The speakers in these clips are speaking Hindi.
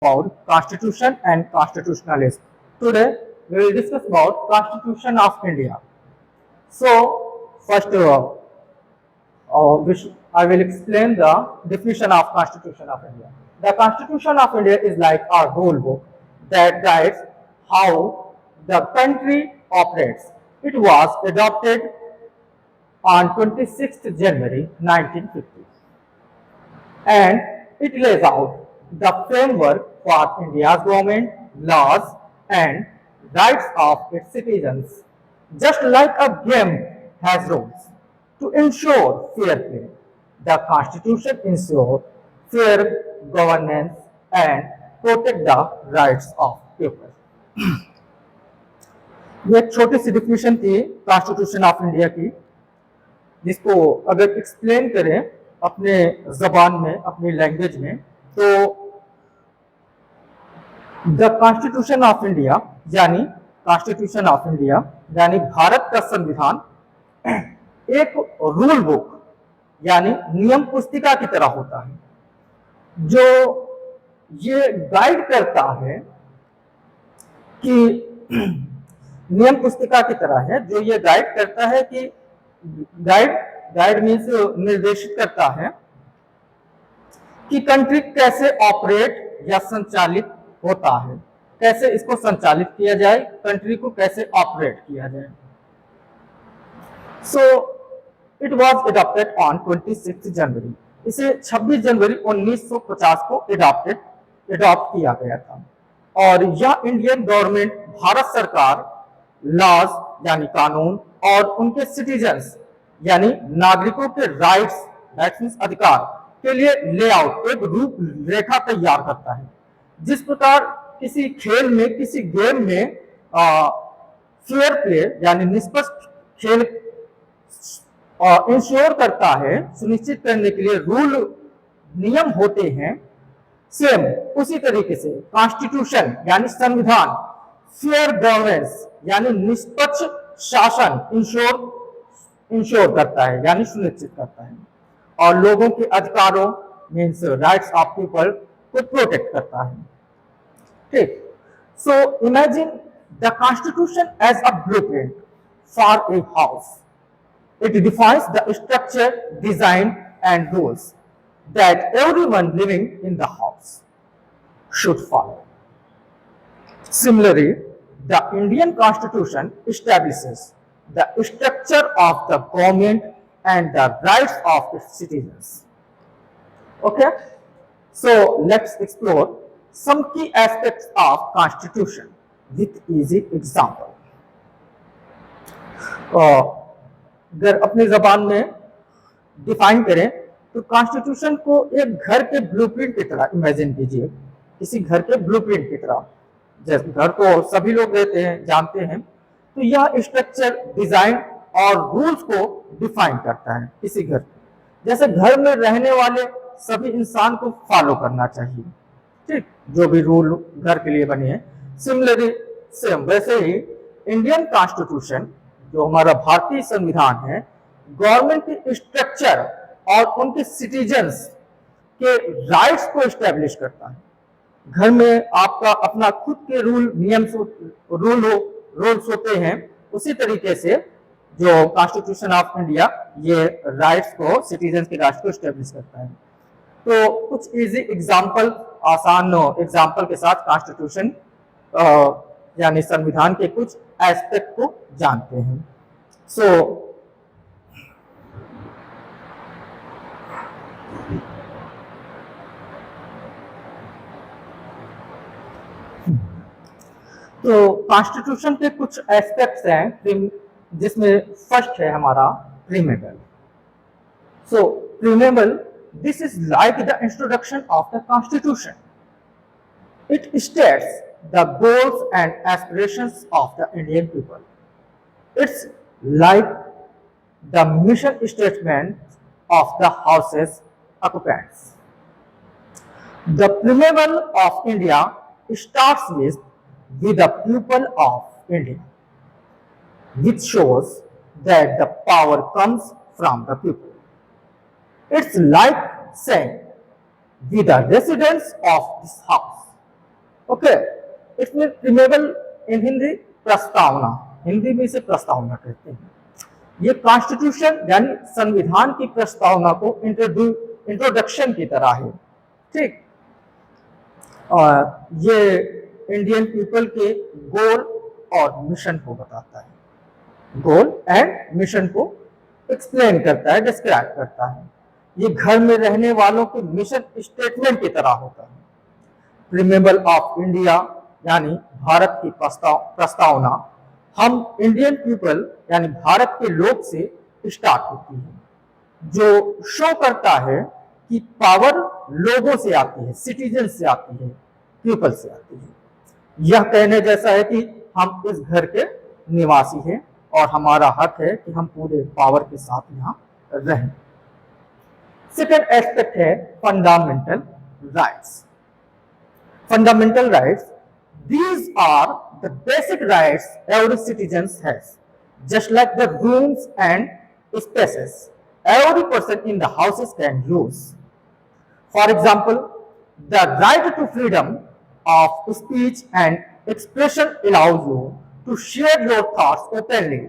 about Constitution and constitutionalism. Today, we will discuss about Constitution of India. So, first I will explain the definition of Constitution of India. The Constitution of India is like our rule book that guides how the country operates. It was adopted on 26th January 1950 and it lays out the framework for India's government, laws, and rights of its citizens. Just like a game has rules. To ensure fair play, the Constitution ensures fair governance and protect the rights of people. ये एक छोटी सी डिफिनेशन थी कॉन्स्टिट्यूशन ऑफ इंडिया की, जिसको अगर एक्सप्लेन करें अपने जबान में, अपनी लैंग्वेज में, तो द कॉन्स्टिट्यूशन ऑफ इंडिया यानी भारत का संविधान एक रूल बुक यानी नियम पुस्तिका की तरह होता है, जो ये गाइड करता है कि नियम पुस्तिका की तरह है जो ये गाइड करता है कि गाइड मीन्स निर्देशित करता है कि कंट्री कैसे ऑपरेट या संचालित होता है, कैसे इसको संचालित किया जाए, कंट्री को कैसे ऑपरेट किया जाए. So it was adopted on 26 जनवरी. इसे 26 जनवरी 1950 को एडॉप्ट किया गया था और यह इंडियन गवर्नमेंट, भारत सरकार, लॉज यानी कानून और उनके सिटीजन्स यानी नागरिकों के राइट्स मीन्स अधिकार के लिए लेआउट, एक रूपरेखा तैयार करता है. जिस प्रकार किसी खेल में, किसी गेम में फेयर प्ले यानी निष्पक्ष खेल इंश्योर करता है, सुनिश्चित करने के लिए रूल नियम होते हैं, सेम उसी तरीके से कॉन्स्टिट्यूशन यानी संविधान फेयर गवर्नेंस यानी निष्पक्ष शासन इंश्योर करता है यानी सुनिश्चित करता है और लोगों के अधिकारों मीन्स राइट्स ऑफ पीपल को प्रोटेक्ट करता है. ठीक. So imagine the constitution as a blueprint for a house. It defines the structure, design, and rules that everyone living in the house should follow. Similarly, the Indian Constitution establishes the structure of the government and the rights of its citizens. Okay? So, let's explore some key aspects of Constitution with easy example. अगर अपनी जबान में डिफाइन करें तो कॉन्स्टिट्यूशन को एक घर के ब्लूप्रिंट की तरह इमेजिन कीजिए, किसी घर के ब्लूप्रिंट की तरह. जैसे घर को सभी लोग रहते हैं, जानते हैं, तो यह स्ट्रक्चर, डिजाइन और रूल्स को डिफाइन करता है किसी घर. जैसे घर में रहने वाले सभी इंसान को फॉलो करना चाहिए, ठीक, जो भी रूल घर के लिए बने हैं. सिमिलरली सेम वैसे ही इंडियन कॉन्स्टिट्यूशन जो हमारा भारतीय संविधान है, गवर्नमेंट के स्ट्रक्चर और उनके सिटीजन्स के राइट्स को एस्टेब्लिश करता है. घर में आपका अपना खुद के रूल्स होते हैं, उसी तरीके से जो कॉन्स्टिट्यूशन ऑफ इंडिया ये राइट्स को, सिटीजन्स के राइट्स को एस्टेब्लिश करता है. तो कुछ इजी एग्जाम्पल, आसान एग्जाम्पल के साथ कॉन्स्टिट्यूशन यानी संविधान के कुछ एस्पेक्ट को जानते हैं. सो तो कॉन्स्टिट्यूशन के कुछ एस्पेक्ट्स हैं, जिसमें फर्स्ट है हमारा preamble. So preamble, this is like the introduction of the constitution. It states the goals and aspirations of the Indian people. It's like the mission statement of the house's occupants. The preamble of India starts with the people of India, which shows that the power comes from the people. It's like saying, we the residents of this house okay, इसमें प्रीमेबल इन हिंदी प्रस्तावना, हिंदी में इसे प्रस्तावना कहते हैं। ये कॉन्स्टिट्यूशन यानी संविधान की प्रस्तावना को इंट्रोडक्शन की तरह है, ठीक। और ये इंडियन पीपल के गोल और मिशन को बताता है, गोल एंड मिशन को एक्सप्लेन करता है, डिस्क्राइब करता है। ये घर में रहने वालों के मिशन स्टेटमेंट की तरह होता है। प्रीमेबल ऑफ इंडिया यानी भारत की प्रस्तावना हम इंडियन पीपल यानी भारत के लोग से स्टार्ट होती है, जो शो करता है कि पावर लोगों से आती है, सिटीजन से आती है, पीपल से आती है। यह कहने जैसा है कि हम इस घर के निवासी हैं और हमारा हक है कि हम पूरे पावर के साथ यहाँ रहें। सेकेंड एस्पेक्ट है fundamental rights. Fundamental rights, these are the basic rights every citizen has, just like the rooms and spaces every person in the houses can use. For example, the right to freedom of speech and expression allows you to share your thoughts openly,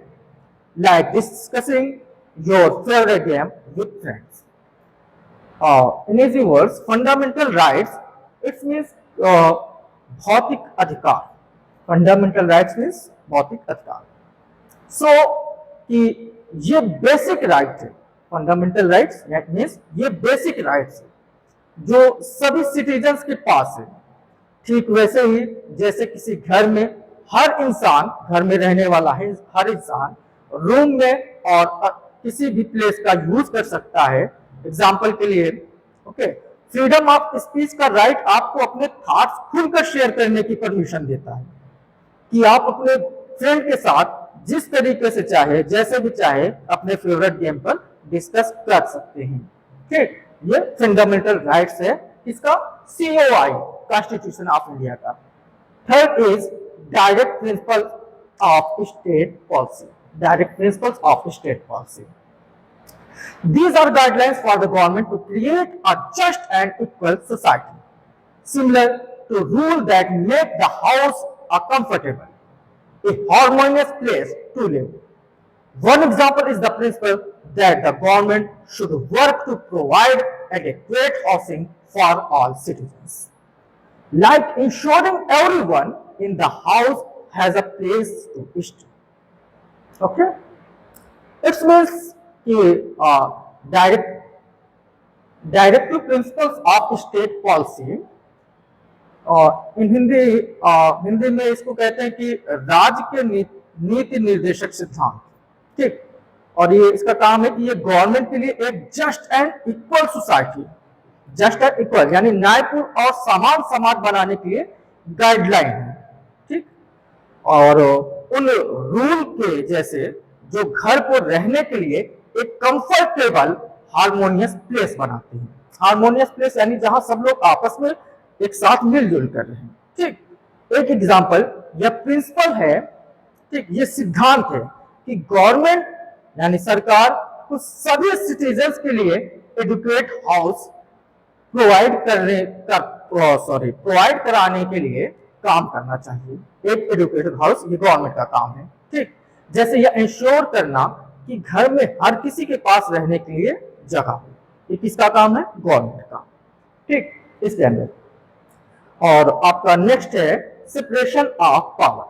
like discussing your favorite game with friends. In easy words, fundamental rights, it means भौतिक अधिकार। फंडामेंटल राइट्स मीन्स भौतिक अधिकार। सो कि ये बेसिक राइट है, फंडामेंटल राइट्स मीन्स ये बेसिक राइट्स है जो सभी सिटीजन्स के पास है। ठीक वैसे ही जैसे किसी घर में हर इंसान, घर में रहने वाला है हर इंसान रूम में और किसी भी प्लेस का यूज कर सकता है। एग्जाम्पल के लिए ओके, फ्रीडम ऑफ स्पीच का राइट आपको अपने थॉट्स खुलकर शेयर करने की परमिशन देता है कि आप अपने फ्रेंड के साथ जिस तरीके से चाहे, जैसे भी चाहे, अपने फेवरेट गेम पर डिस्कस कर सकते हैं। ठीक, ये फंडामेंटल राइट्स है इसका COI, कॉन्स्टिट्यूशन ऑफ इंडिया का। Third is direct principle of state policy. Direct principles of state policy, these are guidelines for the government to create a just and equal society, similar to rule that make the house a comfortable, a harmonious place to live. One example is the principle that the government should work to provide adequate housing for all citizens, like ensuring everyone in the house has a place to stay. Okay, it means कि directive principles of state policy, और इन हिंदी में इसको कहते हैं कि राज्य के नीति निर्देशक सिद्धांत। ठीक, और ये इसका काम है कि ये गवर्नमेंट के लिए एक just and equal society, just and equal यानी न्यायपूर्ण और समान समाज बनाने के लिए गाइडलाइन है। ठीक, और उन रूल के जैसे जो घर को रहने के लिए एक कंफर्टेबल हार्मोनियस प्लेस बनाते हैं। हार्मोनियस प्लेस यानी जहां सब लोग आपस में एक साथ मिलजुल कर रहे हैं। ठीक, एक एग्जांपल या प्रिंसिपल है, ठीक, ये सिद्धांत है कि गवर्नमेंट यानी सरकार को सभी सिटीजन्स के लिए एडुकेट हाउस प्रोवाइड कराने के लिए काम करना चाहिए। एक एडुकेटेड हाउस ये गवर्नमेंट का काम है। ठीक, जैसे यह इंश्योर करना कि घर में हर किसी के पास रहने के लिए जगह हो, ये किसका काम है? गवर्नमेंट का। ठीक, इसके अंदर और आपका नेक्स्ट है separation of power.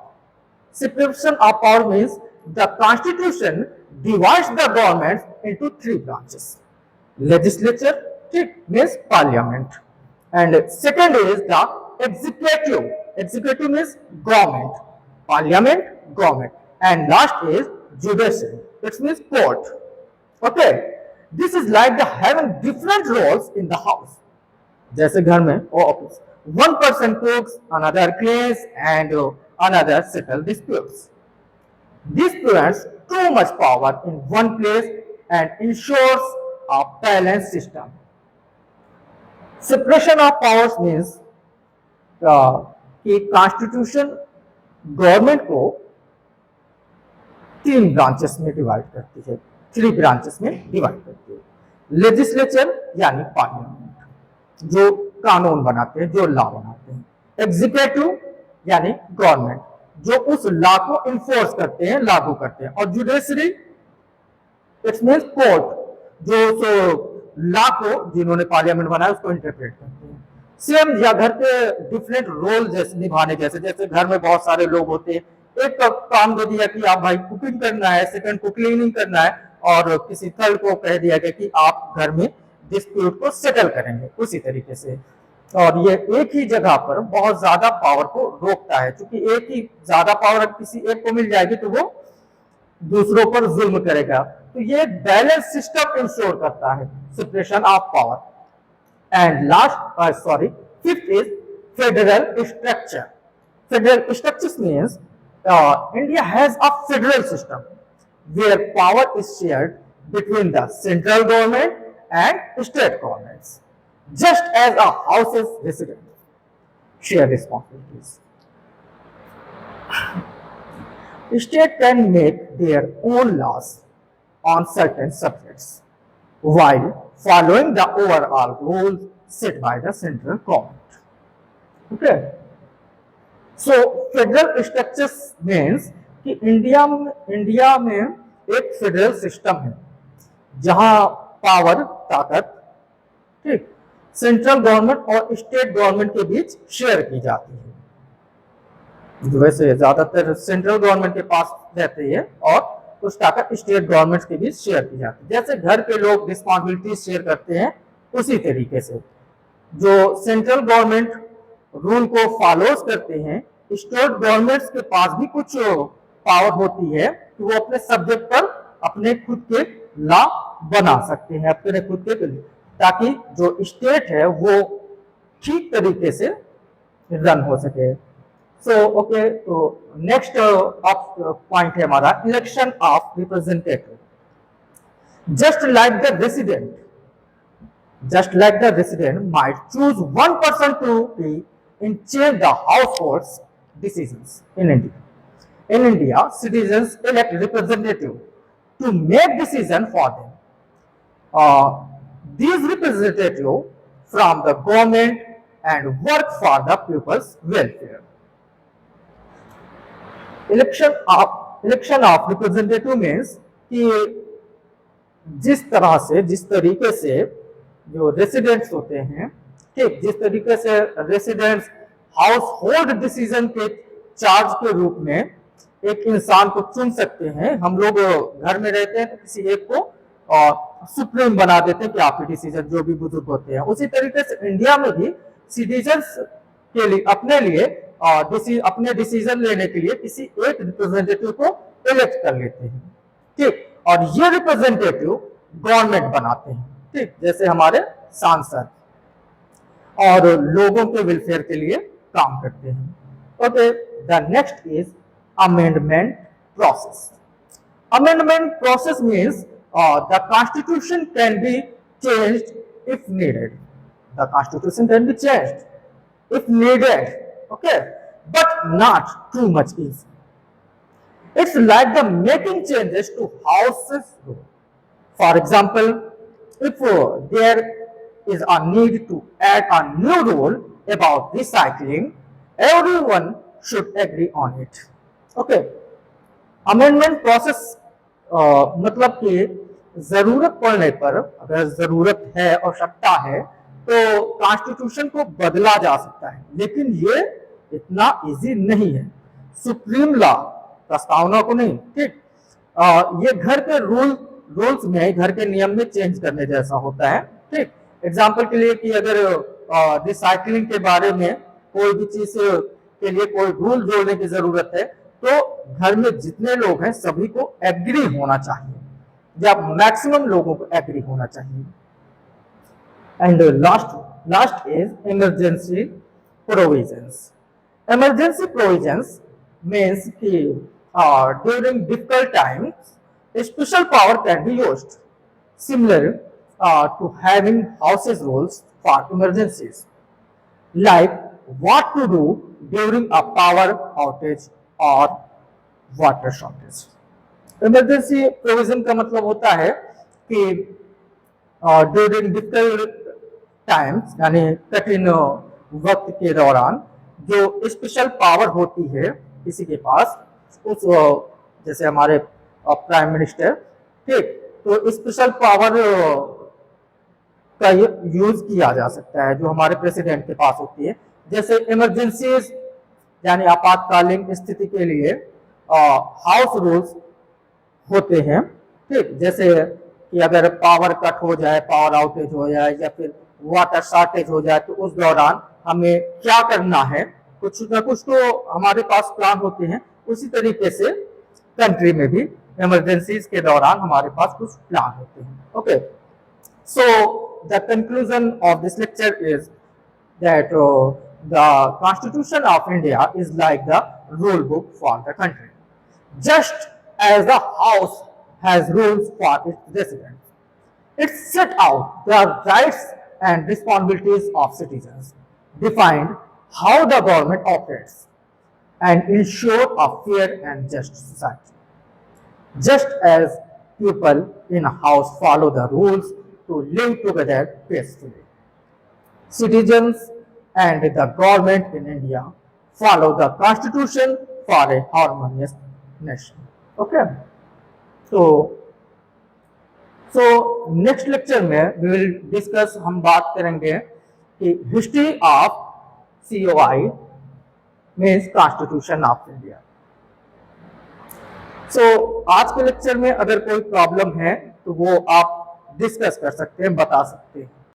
Separation of power means the constitution divides the government into 3 branches. Legislature, ठीक, means parliament, and second is the executive. Executive means government, parliament government, and last is judicial, it means court. Okay, this is like the having different roles in the house. जैसे घर में office, one person cooks, another cleans, and another settle disputes. This prevents too much power in one place and ensures a balanced system. Separation of powers means कि कॉन्स्टिट्यूशन गवर्नमेंट को 3 ब्रांचेस में डिवाइड करती है, 3 ब्रांचेस में डिवाइड करती है। लेजिस्लेचर यानी पार्लियामेंट, जो कानून बनाते हैं, जो लॉ बनाते हैं। एग्जीक्यूटिव यानी गवर्नमेंट जो उस लॉ को इन्फोर्स करते हैं, लागू करते हैं, और जुडिशरी इट्स मीन्स कोर्ट जो लॉ को जिन्होंने पार्लियामेंट बनाया उसको इंटरप्रेट करते हैं। सेम या घर के डिफरेंट रोल जैसे निभाने, जैसे जैसे घर में बहुत सारे लोग होते हैं, एक काम दे दिया कि आप भाई कुकिंग करना है, सेकंड को क्लीनिंग करना है, और किसी थर्ड को कह दिया गया कि आप घर में डिस्प्यूट को सेटल करेंगे उसी तरीके से। और ये एक ही जगह पर बहुत ज्यादा पावर को रोकता है, क्योंकि एक ही ज्यादा पावर किसी एक को मिल जाएगी तो वो दूसरों पर जुल्म करेगा। तो ये बैलेंस सिस्टम इंश्योर करता है, separation of power. And last sorry fifth is federal structure. Federal structure means India has a federal system where power is shared between the central government and state governments, just as a house's residents share responsibilities. State can make their own laws on certain subjects while following the overall rules set by the central government. Okay. So federal structures means कि इंडिया में एक फेडरल सिस्टम है जहां पावर, ताकत, ठीक, सेंट्रल गवर्नमेंट और स्टेट गवर्नमेंट के बीच शेयर की जाती है। वैसे ज्यादातर सेंट्रल गवर्नमेंट के पास रहती है और कुछ ताकत स्टेट गवर्नमेंट के बीच शेयर की जाती है। जैसे घर के लोग रिस्पॉन्सिबिलिटी शेयर करते हैं, उसी तरीके से जो सेंट्रल गवर्नमेंट रूल को फॉलोज करते हैं, स्टेट गवर्नमेंट्स के पास भी कुछ पावर होती है कि वो अपने सब्जेक्ट पर अपने खुद के लॉ बना सकते हैं, अपने खुद के, ताकि जो स्टेट है वो ठीक तरीके से रन हो सके। सो ओके, तो नेक्स्ट पॉइंट है हमारा election of representative. Just like the resident might choose one person to be in change the household's decisions in India. In India, citizens elect representatives to make decisions for them. These representatives from the government and work for the people's welfare. Election of representative means कि जिस तरीके से जो रेसिडेंट्स होते हैं, ठीक, जिस तरीके से रेसिडेंट्स हाउस होल्ड डिसीजन के चार्ज के रूप में एक इंसान को चुन सकते हैं। हम लोग घर में रहते हैं तो किसी एक को सुप्रीम बना देते हैं कि आपके डिसीजन, जो भी बुजुर्ग होते हैं। उसी तरीके से इंडिया में भी सिटीजन्स के लिए अपने डिसीजन लेने के लिए किसी एक रिप्रेजेंटेटिव को इलेक्ट कर लेते हैं, ठीक, और ये रिप्रेजेंटेटिव गवर्नमेंट बनाते हैं, ठीक, जैसे हमारे सांसद, और लोगों के वेलफेयर के लिए काम करते हैं। Okay, the next is amendment process. Amendment process means the constitution can be changed if needed. The constitution can be changed if needed, okay, but not too much easy. It's like the making changes to houses rule. For example, if there is a need to add a new rule about recycling, everyone should agree on it. Okay. Amendment process मतलब कि जरूरत पड़ने पर, अगर जरूरत है, आवश्यकता है, तो कॉन्स्टिट्यूशन को बदला जा सकता है, लेकिन ये इतना इजी नहीं है। सुप्रीम लॉ प्रस्तावना को नहीं, ठीक, ये घर के रूल्स में, घर के नियम में चेंज करने जैसा होता है, ठीक। एग्जांपल के लिए कि अगर रिसाइकलिंग के बारे में कोई भी चीज के लिए कोई रूल जोड़ने की जरूरत है, तो घर में जितने लोग हैं सभी को एग्री होना चाहिए, या मैक्सिमम लोगों को एग्री होना चाहिए। And last is emergency provisions. Emergency provisions means कि during difficult times, a special power can be used, similar to having houses rules for emergencies, like what to do during a power outage or water shortage. Emergency provision का मतलब होता है कि during difficult times, यानी कठिन वक्त के दौरान, जो स्पेशल पावर होती है किसी के पास, उस जैसे हमारे प्राइम मिनिस्टर, ठीक, तो स्पेशल पावर का यूज किया जा सकता है जो हमारे प्रेसिडेंट के पास होती है। जैसे इमरजेंसी यानी आपातकालीन स्थिति के लिए हाउस रूल्स होते हैं, ठीक, जैसे कि अगर पावर कट हो जाए, पावर आउटेज हो जाए या फिर वाटर शॉर्टेज हो जाए, तो उस दौरान हमें क्या करना है, कुछ ना कुछ तो हमारे पास प्लान होते हैं। उसी तरीके से कंट्री में भी इमरजेंसीज के दौरान हमारे पास कुछ प्लान होते हैं। Okay, so the conclusion of this lecture is that the Constitution of India is like the rule book for the country. Just as the house has rules for its residents, it set out the rights and responsibilities of citizens, defined how the government operates, and ensure a fair and just society. Just as people in a house follow the rules to live together peacefully, citizens and the government in India follow the constitution for a harmonious nation. Okay, so next lecture में वी विल डिस्कस, हम बात करेंगे कि history of COI means constitution of India. आज के लेक्चर में अगर कोई प्रॉब्लम है तो वो आप डिस्कस कर सकते हैं, बता सकते हैं।